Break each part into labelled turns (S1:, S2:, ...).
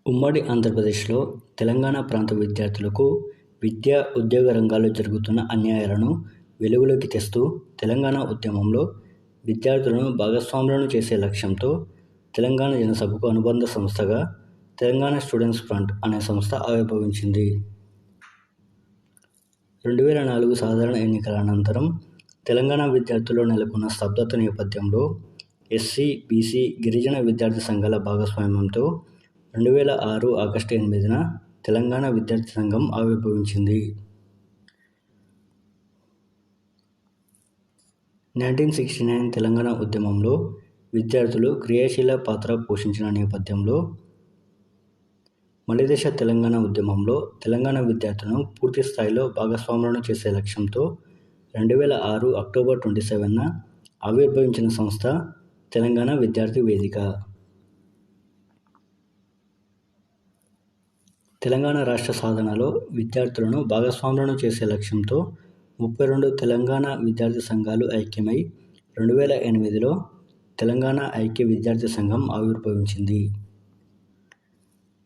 S1: ఉమ్మడి ఆంధ్రప్రదేశ్లో తెలంగాణ ప్రాంత విద్యార్థులకు విద్యా, ఉద్యోగ రంగాల్లో జరుగుతున్న అన్యాయాలను వెలుగులోకి తెస్తూ తెలంగాణ ఉద్యమంలో విద్యార్థులను భాగస్వాములను చేసే లక్ష్యంతో తెలంగాణ జనసభకు అనుబంధ సంస్థగా తెలంగాణ స్టూడెంట్స్ ఫ్రంట్ అనే సంస్థ ఆవిర్భవించింది. 2004 సాధారణ ఎన్నికల అనంతరం తెలంగాణ విద్యార్థుల్లో నెలకొన్న స్తబ్దత నేపథ్యంలో ఎస్సీ, బీసీ, గిరిజన విద్యార్థి సంఘాల భాగస్వామ్యంతో 2006 ఆగస్టు 8న తెలంగాణ విద్యార్థి సంఘం ఆవిర్భవించింది. 1969 తెలంగాణ ఉద్యమంలో విద్యార్థులు క్రియాశీల పాత్ర పోషించిన నేపథ్యంలో మలిదశ తెలంగాణ ఉద్యమంలో తెలంగాణ విద్యార్థులను పూర్తి స్థాయిలో భాగస్వాములను చేసే లక్ష్యంతో 2006 అక్టోబర్ 27న ఆవిర్భవించిన సంస్థ తెలంగాణ విద్యార్థి వేదిక. తెలంగాణ రాష్ట్ర సాధనలో విద్యార్థులను భాగస్వాములను చేసే లక్ష్యంతో 32 తెలంగాణ విద్యార్థి సంఘాలు ఐక్యమై 2008లో తెలంగాణ ఐక్య విద్యార్థి సంఘం ఆవిర్భవించింది.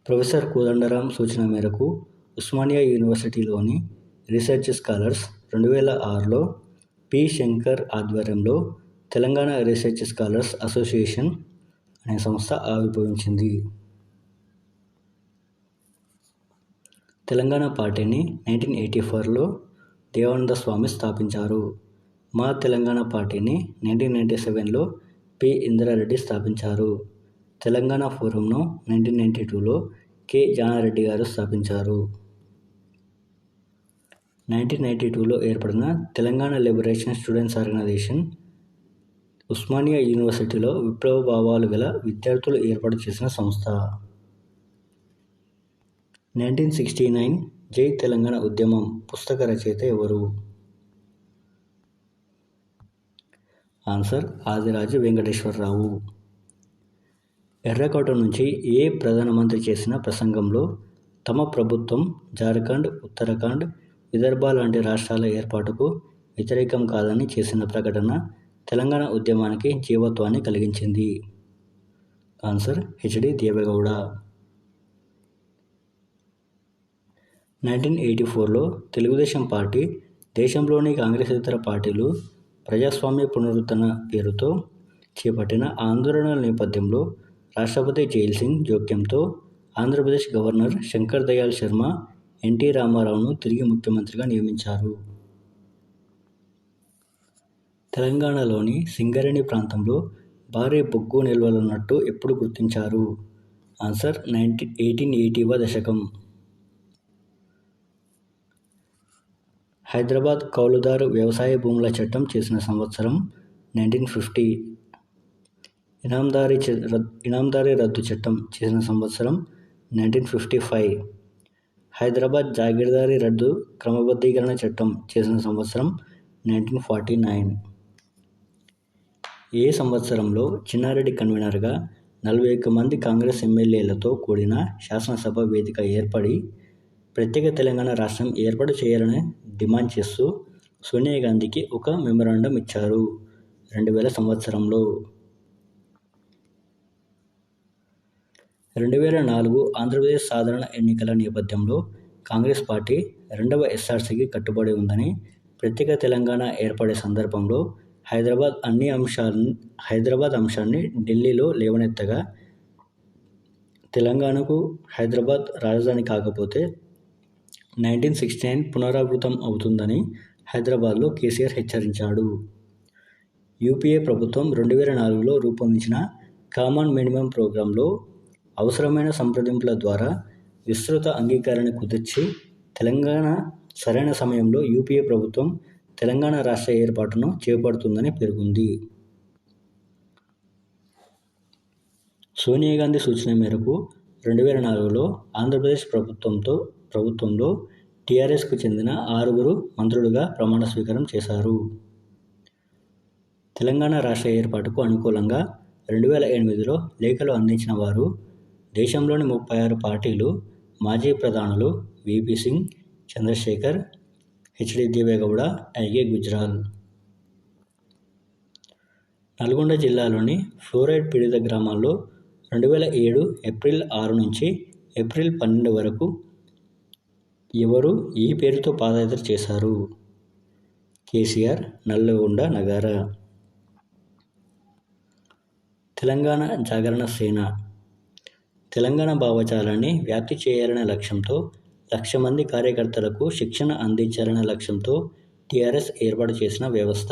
S1: ప్రొఫెసర్ కోదండరాం సూచన మేరకు ఉస్మానియా యూనివర్సిటీలోని రీసెర్చ్ స్కాలర్స్ 2006లో పి. శంకర్ ఆధ్వర్యంలో తెలంగాణ రీసెర్చ్ స్కాలర్స్ అసోసియేషన్ అనే సంస్థ ఆవిర్భవించింది. తెలంగాణ పార్టీని 1984లో దేవానంద స్వామి స్థాపించారు. మా తెలంగాణ పార్టీని 1997లో పి. ఇందిరారెడ్డి స్థాపించారు. తెలంగాణ ఫోరంను 1992లో కె. జానారెడ్డి గారు స్థాపించారు. 1992లో ఏర్పడిన Telangana liberation students organization Osmania యూనివర్సిటీలో విప్లవ భావాలు గల విద్యార్థులు ఏర్పాటు చేసిన సంస్థ. 1969 జై తెలంగాణ ఉద్యమం పుస్తక రచయిత ఎవరు? ఆన్సర్ ఆదిరాజు వెంకటేశ్వరరావు. ఎర్రకోట నుంచి ప్రధానమంత్రి చేసిన ప్రసంగంలో తమ ప్రభుత్వం జార్ఖండ్, ఉత్తరాఖండ్, విదర్భ లాంటి రాష్ట్రాల ఏర్పాటుకు వ్యతిరేకం కాదని చేసిన ప్రకటన తెలంగాణ ఉద్యమానికి జీవత్వాన్ని కలిగించింది. Answer H. డి. దేవెగౌడ. 1984లో తెలుగుదేశం పార్టీ దేశంలోని కాంగ్రెసేతర పార్టీలు ప్రజాస్వామ్య పునరుద్ధరణ పేరుతో చేపట్టిన ఆందోళనల నేపథ్యంలో రాష్ట్రపతి జైల్ సింగ్ జోక్యంతో ఆంధ్రప్రదేశ్ గవర్నర్ శంకర్ దయాళ్ శర్మ ఎన్టీ రామారావును తిరిగి ముఖ్యమంత్రిగా నియమించారు. తెలంగాణలోని సింగరేణి ప్రాంతంలో భారీ బొగ్గు నిల్వలున్నట్టు ఎప్పుడు గుర్తించారు? ఆన్సర్ 1880వ దశకం. హైదరాబాద్ కౌలుదారు వ్యవసాయ భూముల చట్టం చేసిన సంవత్సరం 1950. ఇనాందారీ రద్దు చట్టం చేసిన సంవత్సరం 1955. హైదరాబాద్ జాగీర్దారీ రద్దు క్రమబద్ధీకరణ చట్టం చేసిన సంవత్సరం 1949. ఏ సంవత్సరంలో చిన్నారెడ్డి కన్వీనర్గా 41 మంది కాంగ్రెస్ ఎమ్మెల్యేలతో కూడిన శాసనసభ వేదిక ఏర్పడి ప్రత్యేక తెలంగాణ రాష్ట్రం ఏర్పాటు చేయాలని డిమాండ్ చేస్తూ సోనియా గాంధీకి ఒక మెమరాండం ఇచ్చారు? 2000 సంవత్సరంలో. 2004 ఆంధ్రప్రదేశ్ సాధారణ ఎన్నికల నేపథ్యంలో కాంగ్రెస్ పార్టీ 2వ ఎస్ఆర్సీకి కట్టుబడి ఉందని ప్రత్యేక తెలంగాణ ఏర్పడే సందర్భంలో హైదరాబాద్ అంశాన్ని ఢిల్లీలో లేవనెత్తగా తెలంగాణకు హైదరాబాద్ రాజధాని కాకపోతే 1969 పునరావృతం అవుతుందని హైదరాబాద్లో కేసీఆర్ హెచ్చరించాడు. యూపీఏ ప్రభుత్వం 2004లో రూపొందించిన కామన్ మినిమం ప్రోగ్రాంలో అవసరమైన సంప్రదింపుల ద్వారా విస్తృత అంగీకారాన్ని కుదిర్చి తెలంగాణ సరైన సమయంలో యూపీఏ ప్రభుత్వం తెలంగాణ రాష్ట్ర ఏర్పాటును చేపడుతుందని పేర్కొంది. సోనియా గాంధీ సూచన మేరకు 2004లో ఆంధ్రప్రదేశ్ ప్రభుత్వంలో టీఆర్ఎస్కు చెందిన 6 మంత్రులుగా ప్రమాణ స్వీకారం చేశారు. తెలంగాణ రాష్ట్ర ఏర్పాటుకు అనుకూలంగా 2008లో లేఖలు అందించిన వారు దేశంలోని 36 పార్టీలు, మాజీ ప్రధానులు వీపీ సింగ్, చంద్రశేఖర్, హెచ్. డి. దేవెగౌడ, ఐగే గుజ్రాల్. నల్గొండ జిల్లాలోని ఫ్లోరైడ్ పీడిత గ్రామాల్లో 2007 ఏప్రిల్ 6 నుంచి ఏప్రిల్ 12 వరకు ఎవరు ఈ పేరుతో పాదయాత్ర చేశారు? కేసీఆర్, నల్లగొండ నగర. తెలంగాణ జాగరణ సేన తెలంగాణ భావజాలాన్ని వ్యాప్తి చేయాలనే లక్ష్యంతో 1,00,000 మంది కార్యకర్తలకు శిక్షణ అందించాలనే లక్ష్యంతో టీఆర్ఎస్ ఏర్పాటు చేసిన వ్యవస్థ.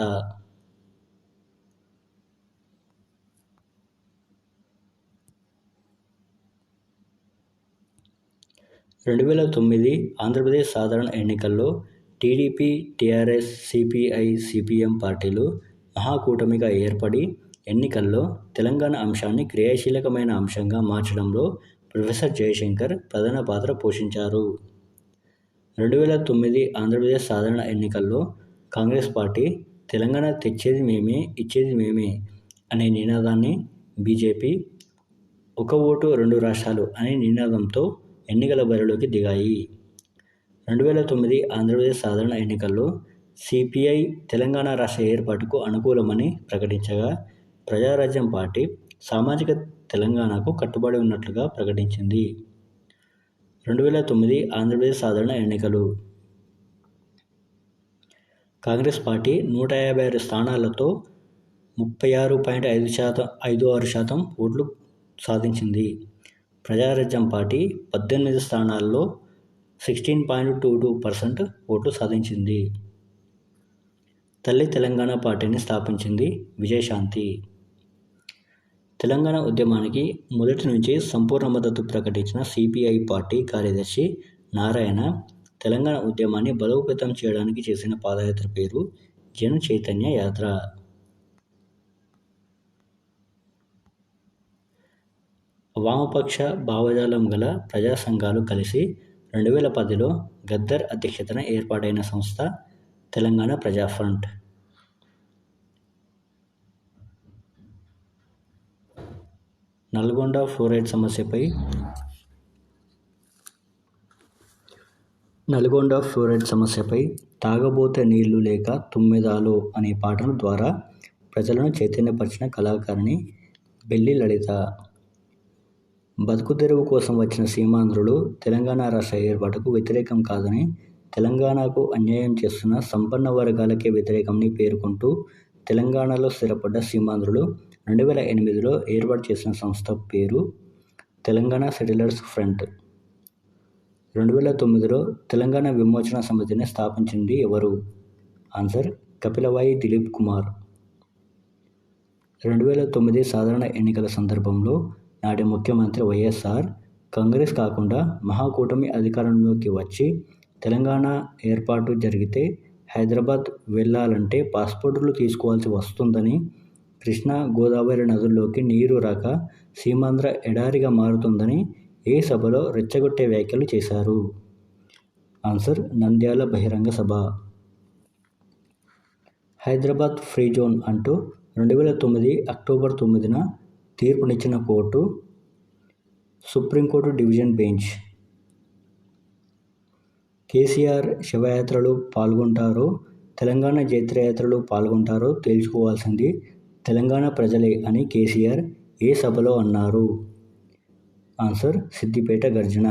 S1: 2009 ఆంధ్రప్రదేశ్ సాధారణ ఎన్నికల్లో టీడీపీ, టీఆర్ఎస్, సిపిఐ, సిపిఎం పార్టీలు మహాకూటమిగా ఏర్పడి ఎన్నికల్లో తెలంగాణ అంశాన్ని క్రియాశీలకమైన అంశంగా మార్చడంలో ప్రొఫెసర్ జయశంకర్ ప్రధాన పాత్ర పోషించారు. 2009 ఆంధ్రప్రదేశ్ సాధారణ ఎన్నికల్లో కాంగ్రెస్ పార్టీ తెలంగాణ తెచ్చేది మేమే, ఇచ్చేది మేమే అనే నినాదాన్ని, బీజేపీ ఒక ఓటు 2 రాష్ట్రాలు అనే నినాదంతో ఎన్నికల బరిలోకి దిగాయి. 2009 ఆంధ్రప్రదేశ్ సాధారణ ఎన్నికల్లో సిపిఐ తెలంగాణ రాష్ట్ర ఏర్పాటుకు అనుకూలమని ప్రకటించగా, ప్రజారాజ్యం పార్టీ సామాజిక తెలంగాణకు కట్టుబడి ఉన్నట్లుగా ప్రకటించింది. 2009 ఆంధ్రప్రదేశ్ సాధారణ ఎన్నికలు. కాంగ్రెస్ పార్టీ 156 స్థానాలతో 36.56% ఓట్లు సాధించింది. ప్రజారాజ్యం పార్టీ 18 స్థానాల్లో 16.22% ఓట్లు సాధించింది. తల్లి తెలంగాణ పార్టీని స్థాపించింది విజయశాంతి. తెలంగాణ ఉద్యమానికి మొదటి నుంచి సంపూర్ణ మద్దతు ప్రకటించిన సిపిఐ పార్టీ కార్యదర్శి నారాయణ తెలంగాణ ఉద్యమాన్ని బలోపేతం చేయడానికి చేసిన పాదయాత్ర పేరు జన చైతన్య యాత్ర. వామపక్ష భావజాలం గల ప్రజా సంఘాలు కలిసి 2010లో గద్దర్ అధ్యక్షతన ఏర్పాటైన సంస్థ తెలంగాణ ప్రజా ఫ్రంట్. నల్గొండ ఫ్లోరైడ్ సమస్యపై తాగబోతే నీళ్లు లేక తుమ్మెదాలో అనే పాటల ద్వారా ప్రజలను చైతన్యపరిచిన కళాకారిణి బెల్లి లలిత. బతుకు తెరువు కోసం వచ్చిన సీమాంధ్రులు తెలంగాణ రాష్ట్ర ఏర్పాటుకు వ్యతిరేకం కాదని, తెలంగాణకు అన్యాయం చేస్తున్న సంపన్న వర్గాలకే వ్యతిరేకమని పేర్కొంటూ తెలంగాణలో స్థిరపడ్డ సీమాంధ్రులు 2008లో ఏర్పాటు చేసిన సంస్థ పేరు తెలంగాణ సెటిలర్స్ ఫ్రంట్. 2009లో తెలంగాణ విమోచన సమితిని స్థాపించింది ఎవరు? ఆన్సర్ కపిలవాయి దిలీప్ కుమార్. 2009 సాధారణ ఎన్నికల సందర్భంలో నాటి ముఖ్యమంత్రి వైఎస్ఆర్ కాంగ్రెస్ కాకుండా మహాకూటమి అధికారంలోకి వచ్చి తెలంగాణ ఏర్పాటు జరిగితే హైదరాబాద్ వెళ్లాలంటే పాస్పోర్టులు తీసుకోవాల్సి వస్తుందని, కృష్ణా, గోదావరి నదుల్లోకి నీరు రాక సీమాంధ్ర ఎడారిగా మారుతుందని ఏ సభలో రెచ్చగొట్టే వ్యాఖ్యలు చేశారు? ఆన్సర్ నంద్యాల బహిరంగ సభ. హైదరాబాద్ ఫ్రీ జోన్ అంటూ 2009 అక్టోబర్ 9న తీర్పునిచ్చిన court supreme court division bench. KCR శవయాత్రలో పాల్గొంటారో, తెలంగాణ జైత్రయాత్రలో పాల్గొంటారో తేల్చుకోవాల్సింది తెలంగాణ ప్రజలే అని కేసీఆర్ ఏ సభలో అన్నారు? ఆన్సర్ సిద్దిపేట గర్జన.